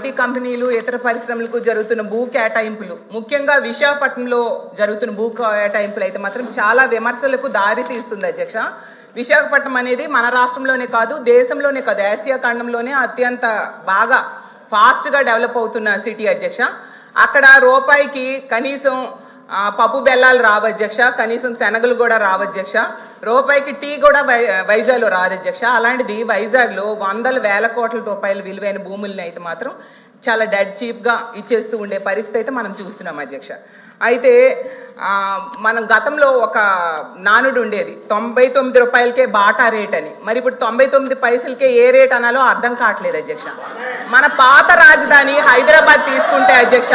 IT కంపెనీలు ఇతర పరిశ్రమలకు జరుగుతున్న భూ కేటాయింపులు, ముఖ్యంగా విశాఖపట్నంలో జరుగుతున్న భూ కేటాయింపులు అయితే మాత్రం చాలా విమర్శలకు దారి తీస్తుంది అధ్యక్ష. విశాఖపట్నం అనేది మన రాష్ట్రంలోనే కాదు, దేశంలోనే కాదు, ఆసియా ఖండంలోనే అత్యంత బాగా ఫాస్ట్గా డెవలప్ అవుతున్న సిటీ అధ్యక్ష. అక్కడ రూపాయికి కనీసం పప్పు బెల్లాలు రావు అధ్యక్ష, కనీసం శనగలు కూడా రావు అధ్యక్ష, రూపాయికి టీ కూడా వైజాగ్లో రాదు అధ్యక్ష. అలాంటిది వైజాగ్లో వందల వేల కోట్ల రూపాయల విలువైన భూముల్ని అయితే మాత్రం చాలా డెడ్ చీప్గా ఇచ్చేస్తూ ఉండే పరిస్థితి అయితే మనం చూస్తున్నాం అధ్యక్ష. అయితే మనం గతంలో ఒక నానుడు ఉండేది, 99 రూపాయలకే బాటా రేట్ అని. మరి ఇప్పుడు 99 పైసలకే ఏ రేట్ అనాలో అర్థం కావట్లేదు అధ్యక్ష. మన పాత రాజధాని హైదరాబాద్ తీసుకుంటే అధ్యక్ష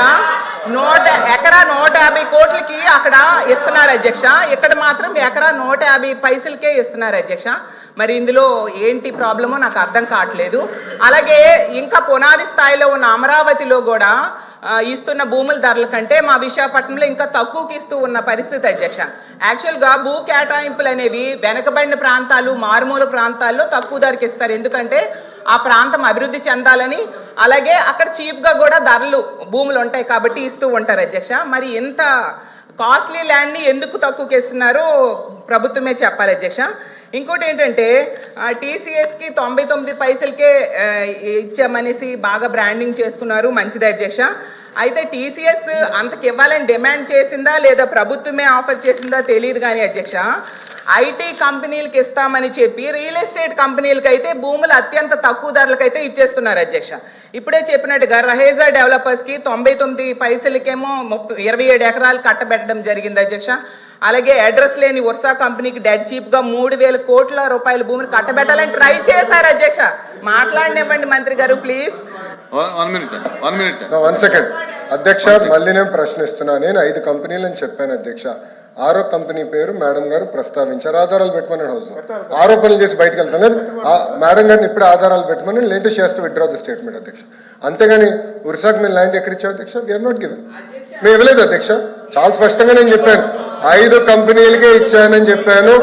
ఎకరా 150 కోట్లకి అక్కడ ఇస్తున్నారు అధ్యక్ష, ఇక్కడ మాత్రం ఎకరా 150 పైసలకే ఇస్తున్నారు అధ్యక్ష. మరి ఇందులో ఏంటి ప్రాబ్లమో నాకు అర్థం కావట్లేదు. అలాగే ఇంకా పునాది స్థాయిలో ఉన్న అమరావతిలో కూడా ఇస్తున్న భూముల ధరల కంటే మా విశాఖపట్నంలో ఇంకా తక్కువకి ఇస్తూ ఉన్న పరిస్థితి అధ్యక్ష. యాక్చువల్గా భూ కేటాయింపులు అనేవి వెనకబడిన ప్రాంతాలు, మారుమూల ప్రాంతాల్లో తక్కువ ధరకి ఇస్తారు, ఎందుకంటే ఆ ప్రాంతం అభివృద్ధి చెందాలని, అలాగే అక్కడ చీప్గా కూడా ధరలు భూములు ఉంటాయి కాబట్టి ఇస్తూ ఉంటారు అధ్యక్ష. మరి ఇంత కాస్ట్లీ ల్యాండ్ని ఎందుకు తక్కువకి ఇస్తున్నారో ప్రభుత్వమే చెప్పాలి అధ్యక్ష. ఇంకోటి ఏంటంటే టీసీఎస్కి 99 పైసలకే ఇచ్చామనేసి బాగా బ్రాండింగ్ చేసుకున్నారు, మంచిది అధ్యక్ష. అయితే టీసీఎస్ అంతకి ఇవ్వాలని డిమాండ్ చేసిందా లేదా ప్రభుత్వమే ఆఫర్ చేసిందా తెలియదు కానీ అధ్యక్ష, ఐటీ కంపెనీలకు ఇస్తామని చెప్పి రియల్ ఎస్టేట్ కంపెనీలకు అయితే భూములు అత్యంత తక్కువ ధరలకైతే ఇచ్చేస్తున్నారు అధ్యక్ష. ఇప్పుడే చెప్పినట్టుగా రహేజా డెవలపర్స్కి 99 పైసలకేమో 27 ఎకరాలు కట్టబెట్టడం జరిగింది అధ్యక్ష. అలాగే అడ్రస్ లేని వర్సా కంపెనీకి డెడ్ చీప్గా 3000 కోట్ల రూపాయల భూమిని కట్టబెట్టాలని ట్రై చేశారు అధ్యక్ష. మాట్లాడనివ్వండి మంత్రి గారు ప్లీజ్. వన్ సెకండ్ అధ్యక్ష, మళ్ళీ నేను ప్రశ్నిస్తున్నా. నేను 5 కంపెనీలని చెప్పాను అధ్యక్ష. 6వ కంపెనీ పేరు మేడం గారు ప్రస్తావించారు, ఆధారాలు పెట్టమని హౌస్ ఆరోపణలు చేసి బయటకు వెళ్తాను. మేడం గారిని ఇప్పుడు ఆధారాలు పెట్టమని లేటెస్ట్ చేస్తూ విత్డ్రా ది స్టేట్మెంట్ అధ్యక్ష. అంతేగాని ఉర్సాక్ మేము ల్యాండ్ ఎక్కడ ఇచ్చావు అధ్యక్ష? వీఆర్ నాట్ గివెన్, మేము ఇవ్వలేదు అధ్యక్ష. చాలా స్పష్టంగా నేను చెప్పాను, 5 కంపెనీలకే ఇచ్చానని చెప్పాను.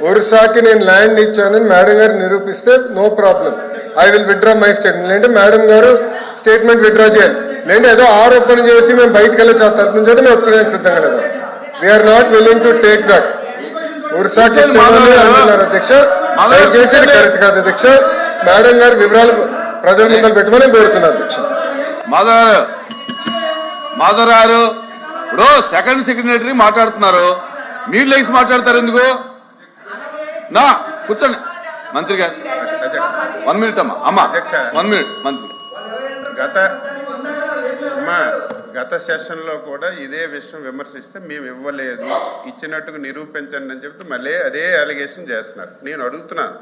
ఒరిస్సాకి నేను ల్యాండ్ ఇచ్చానని మేడం గారు నిరూపిస్తే no problem, I will withdraw my statement. లేదంటే మేడం గారు స్టేట్మెంట్ విత్డ్రా చేయాలి, లేదంటే ఏదో ఆరోపణ చేసి మేము బయటకు వెళ్ళి తలపించడం మేము ఒప్పుకోవడానికి సిద్ధంగా లేదు. We are not willing to take that. ఒరిస్సాకి అంటున్నారు అధ్యక్ష, దయచేసి కరెక్ట్ కాదు అధ్యక్ష. మేడం గారి వివరాలు ప్రజల ముందర పెట్టమని కోరుతున్నాను అధ్యక్ష. మాధవరావు ఇప్పుడు సెకండ్ సెక్రటరీ మాట్లాడుతున్నారు, మీరు లేచి మాట్లాడతారు ఎందుకు? నా కూర్చోండి మంత్రి గారు. 1 మినిట్ అమ్మా 1 మినిట్ మంత్రి. గత సెషన్లో కూడా ఇదే విషయం విమర్శిస్తే మేము ఇవ్వలేదు, ఇచ్చినట్టుగా నిరూపించండి అని చెప్తే మళ్ళీ అదే అలిగేషన్ చేస్తున్నారు. నేను అడుగుతున్నాను,